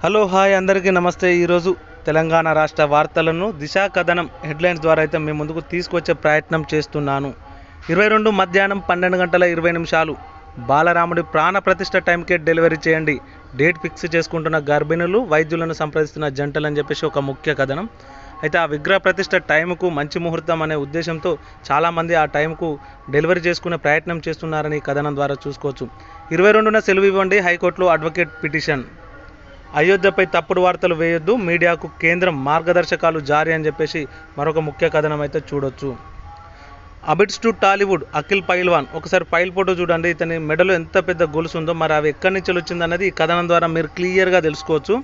Hello hi అందరికీ నమస్తే. ఈరోజు తెలంగాణ రాష్ట్ర వార్తలను దిశా కథనం హెడ్లైన్స్ ద్వారా అయితే మీ ముందుకు తీసుకొచ్చే ప్రయత్నం చేస్తున్నాను. 22 మధ్యాహ్నం 12:20 బాలరాముడి ప్రాణ ప్రతిష్ఠ టైంకే డెలివరీ చేయండి, డేట్ ఫిక్స్ చేసుకుంటున్న గర్భిణులు వైద్యులను సంప్రదిస్తున్న జంటలు అని చెప్పేసి ఒక ముఖ్య కథనం. అయితే ఆ విగ్రహ ప్రతిష్ఠ టైంకు మంచి ముహూర్తం అనే ఉద్దేశంతో చాలామంది ఆ టైంకు డెలివరీ చేసుకునే ప్రయత్నం చేస్తున్నారని ఈ కథనం ద్వారా చూసుకోవచ్చు. 22న సెలవు ఇవ్వండి, హైకోర్టులో అడ్వకేట్ పిటిషన్. అయోధ్యపై తప్పుడు వార్తలు వేయొద్దు, మీడియాకు కేంద్రం మార్గదర్శకాలు జారీ అని చెప్పేసి మరొక ముఖ్య కథనం అయితే చూడొచ్చు. అబిట్స్ టు టాలీవుడ్ అఖిల్ పైల్వాన్. ఒకసారి పైల్ ఫోటో చూడండి, ఇతని మెడలో ఎంత పెద్ద గొలుసు ఉందో, మరి అవి ఎక్కడి నుంచి వచ్చిందన్నది ఈ కథనం ద్వారా మీరు క్లియర్గా తెలుసుకోవచ్చు.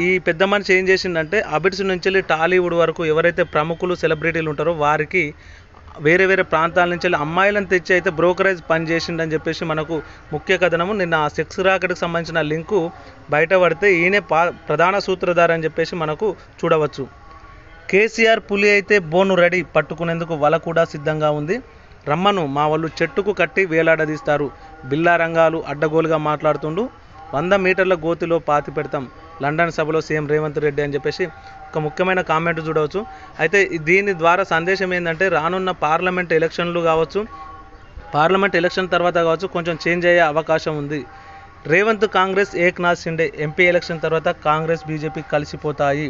ఈ పెద్ద మనిషి ఏం చేసిందంటే అబిట్స్ నుంచి వెళ్ళి టాలీవుడ్ వరకు ఎవరైతే ప్రముఖులు సెలబ్రిటీలు ఉంటారో వారికి వేరే వేరే ప్రాంతాల నుంచి వెళ్ళి అమ్మాయిలను తెచ్చి అయితే బ్రోకరేజ్ పని చేసిండని చెప్పేసి మనకు ముఖ్య కథనము. నిన్న ఆ సెక్స్ రాకెట్కి సంబంధించిన లింకు బయటపడితే ఈయనే ప్రధాన సూత్రధార అని చెప్పేసి మనకు చూడవచ్చు. కేసీఆర్ పులి అయితే బోను రెడీ, పట్టుకునేందుకు వల కూడా సిద్ధంగా ఉంది, రమ్మను మా వాళ్ళు చెట్టుకు కట్టి వేలాడదీస్తారు, బిల్లా రంగాలు అడ్డగోలుగా మాట్లాడుతుండు, 100 మీటర్ల గోతిలో పాతి పెడతాం, లండన్ సభలో సీఎం రేవంత్ రెడ్డి అని చెప్పేసి ఒక ముఖ్యమైన కామెంట్ చూడవచ్చు. అయితే దీని ద్వారా సందేశం ఏంటంటే రానున్న పార్లమెంట్ ఎలక్షన్లు కావచ్చు, పార్లమెంట్ ఎలక్షన్ తర్వాత కావచ్చు కొంచెం చేంజ్ అయ్యే అవకాశం ఉంది. రేవంత్ కాంగ్రెస్ ఏక్నాథ్ షిండే, ఎంపీ ఎలక్షన్ తర్వాత కాంగ్రెస్ బీజేపీ కలిసిపోతాయి,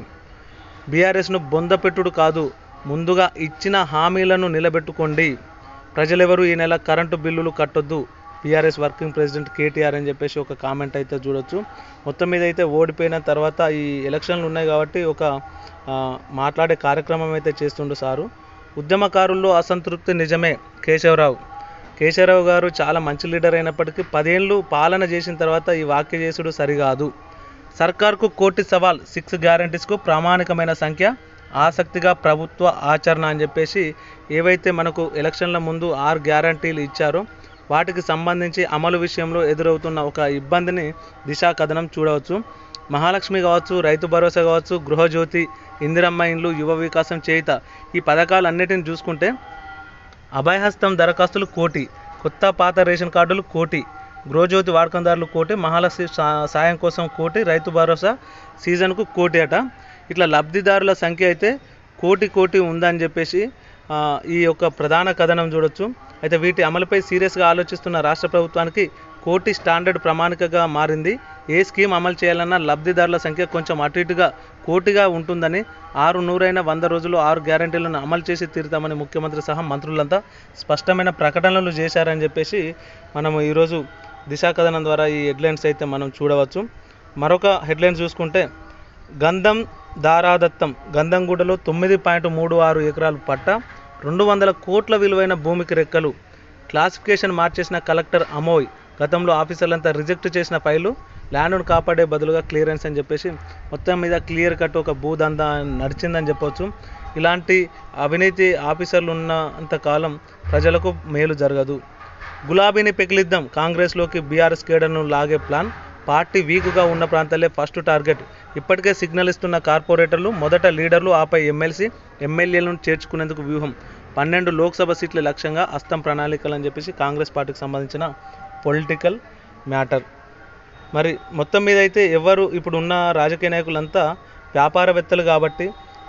బీఆర్ఎస్ను బొందపెట్టుడు కాదు, ముందుగా ఇచ్చిన హామీలను నిలబెట్టుకోండి, ప్రజలెవరూ ఈ నెల కరెంటు బిల్లులు కట్టొద్దు, బీఆర్ఎస్ వర్కింగ్ ప్రెసిడెంట్ కేటీఆర్ అని చెప్పేసి ఒక కామెంట్ అయితే చూడొచ్చు. మొత్తం మీద అయితే ఓడిపోయిన తర్వాత ఈ ఎలక్షన్లు ఉన్నాయి కాబట్టి ఒక మాట్లాడే కార్యక్రమం అయితే చేస్తుండు సారు. ఉద్యమకారుల్లో అసంతృప్తి నిజమే, కేశవరావు గారు చాలా మంచి లీడర్ అయినప్పటికీ 10 ఏళ్ళు పాలన చేసిన తర్వాత ఈ వ్యాఖ్య చేసుడు సరికాదు. సర్కార్కు కోటి సవాల్, 6 గ్యారంటీస్కు ప్రామాణికమైన సంఖ్య, ఆసక్తిగా ప్రభుత్వ ఆచరణ అని చెప్పేసి ఏవైతే మనకు ఎలక్షన్ల ముందు 6 గ్యారంటీలు ఇచ్చారో వాటికి సంబంధించి అమలు విషయంలో ఎదురవుతున్న ఒక ఇబ్బందిని దిశా కథనం చూడవచ్చు. మహాలక్ష్మి కావచ్చు, రైతు భరోసా కావచ్చు, గృహజ్యోతి, ఇందిరమ్మ ఇండ్లు, యువ వికాసం చేయుత, ఈ పథకాలన్నిటిని చూసుకుంటే అభయహస్తం దరఖాస్తులు 1 కోటి, కొత్త పాత రేషన్ కార్డులు 1 కోటి, గృహజ్యోతి వాడకందారులు 1 కోటి, మహాలక్ష్మి సాయం కోసం 1 కోటి, రైతు భరోసా సీజన్కు 1 కోటి అట. ఇట్లా లబ్ధిదారుల సంఖ్య అయితే కోటి ఉందని చెప్పేసి ఈ యొక్క ప్రధాన కథనం చూడొచ్చు. అయితే వీటి అమలుపై సీరియస్గా ఆలోచిస్తున్న రాష్ట్ర ప్రభుత్వానికి 1 కోటి స్టాండర్డ్ ప్రామాణికగా మారింది. ఏ స్కీమ్ అమలు చేయాలన్నా లబ్ధిదారుల సంఖ్య కొంచెం అటు ఇటుగా 1 కోటిగా ఉంటుందని, 600 100 రోజులు 6 గ్యారంటీలను అమలు చేసి తీరుతామని ముఖ్యమంత్రి సహా మంత్రులంతా స్పష్టమైన ప్రకటనలు చేశారని చెప్పేసి మనము ఈరోజు దిశా కథనం ద్వారా ఈ హెడ్లైన్స్ అయితే మనం చూడవచ్చు. మరొక హెడ్లైన్స్ చూసుకుంటే గంధం దారాదత్తం, గంధంగూడలో 9.36 ఎకరాలు పట్ట, 200 కోట్ల విలువైన భూమికి రెక్కలు, క్లాసిఫికేషన్ మార్చేసిన కలెక్టర్ అమోయ్, గతంలో ఆఫీసర్లంతా రిజెక్ట్ చేసిన ఫైలు, ల్యాండ్ను కాపాడే బదులుగా క్లియరెన్స్ అని చెప్పేసి మొత్తం మీద క్లియర్ కట్ ఒక భూదందా నడిచిందని చెప్పవచ్చు. ఇలాంటి అవినీతి ఆఫీసర్లు ఉన్నంతకాలం ప్రజలకు మేలు జరగదు. గులాబీని పెకిలిద్దాం, కాంగ్రెస్లోకి బీఆర్ఎస్ కేడర్ను లాగే ప్లాన్, పార్టీ వీక్గా ఉన్న ప్రాంతాలే ఫస్ట్ టార్గెట్, ఇప్పటికే సిగ్నల్ ఇస్తున్న కార్పొరేటర్లు, మొదట లీడర్లు ఆపై ఎమ్మెల్యేలను చేర్చుకునేందుకు వ్యూహం, 12 లోక్సభ సీట్ల లక్ష్యంగా అస్తం ప్రణాళికలు అని చెప్పేసి కాంగ్రెస్ పార్టీకి సంబంధించిన పొలిటికల్ మ్యాటర్. మరి మొత్తం మీద అయితే ఎవరు ఇప్పుడు ఉన్న రాజకీయ నాయకులంతా వ్యాపారవేత్తలు కాబట్టి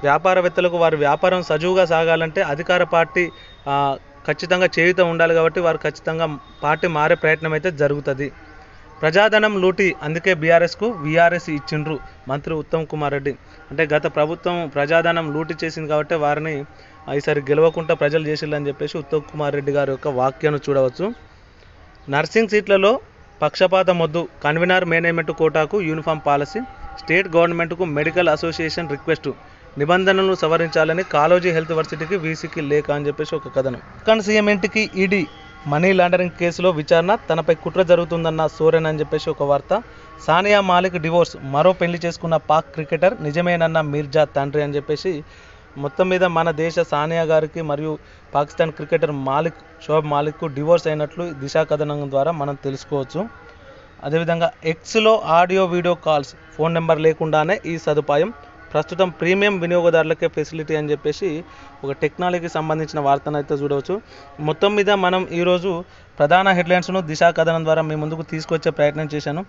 వ్యాపారవేత్తలకు వారి వ్యాపారం సజావుగా సాగాలంటే అధికార పార్టీ ఖచ్చితంగా చేయుత ఉండాలి కాబట్టి వారు ఖచ్చితంగా పార్టీ మారే ప్రయత్నం అయితే జరుగుతుంది. ప్రజాధనం లూటి, అందుకే బీఆర్ఎస్కు వీఆర్ఎస్ ఇచ్చిండ్రు, మంత్రి ఉత్తమ్ కుమార్ రెడ్డి. అంటే గత ప్రభుత్వం ప్రజాధనం లూటి చేసింది కాబట్టి వారిని ఈసారి గెలవకుండా ప్రజలు చేసిల్లని చెప్పేసి ఉత్తమ్ కుమార్ రెడ్డి గారి యొక్క వాక్యాన్ని చూడవచ్చు. నర్సింగ్ సీట్లలో పక్షపాతం వద్దు, కన్వీనర్ మేనేజ్మెంట్ కోటాకు యూనిఫామ్ పాలసీ, స్టేట్ గవర్నమెంట్కు మెడికల్ అసోసియేషన్ రిక్వెస్టు, నిబంధనలను సవరించాలని కాళోజీ హెల్త్ వర్సిటీకి వీసీకి లేఖ అని చెప్పేసి ఒక కథనం. కానీ సీఎం ఇంటికి ఈడీ, మనీ లాండరింగ్ కేసులో విచారణ, తనపై కుట్ర జరుగుతుందన్న సోరెన్ అని చెప్పేసి ఒక వార్త. సానియా మాలిక్ డివోర్స్, మరో పెళ్లి చేసుకున్న పాక్ క్రికెటర్ నిజమేనన్న మీర్జా తండ్రి అని చెప్పేసి మొత్తం మీద మన దేశ సానియా గారికి మరియు పాకిస్తాన్ క్రికెటర్ షోయబ్ మాలిక్కు డివోర్స్ అయినట్లు దిశా కథనం ద్వారా మనం తెలుసుకోవచ్చు. అదేవిధంగా ఎక్స్లో audio video calls, phone number లేకుండానే ఈ సదుపాయం, ప్రస్తుతం ప్రీమియం వినియోగదారులకే ఫెసిలిటీ అని చెప్పేసి ఒక టెక్నాలజీకి సంబంధించిన వార్తను అయితే చూడవచ్చు. మొత్తం మీద మనం ఈరోజు ప్రధాన హెడ్లైన్స్ను దిశా కథనం ద్వారా మీ ముందుకు తీసుకొచ్చే ప్రయత్నం చేశాను.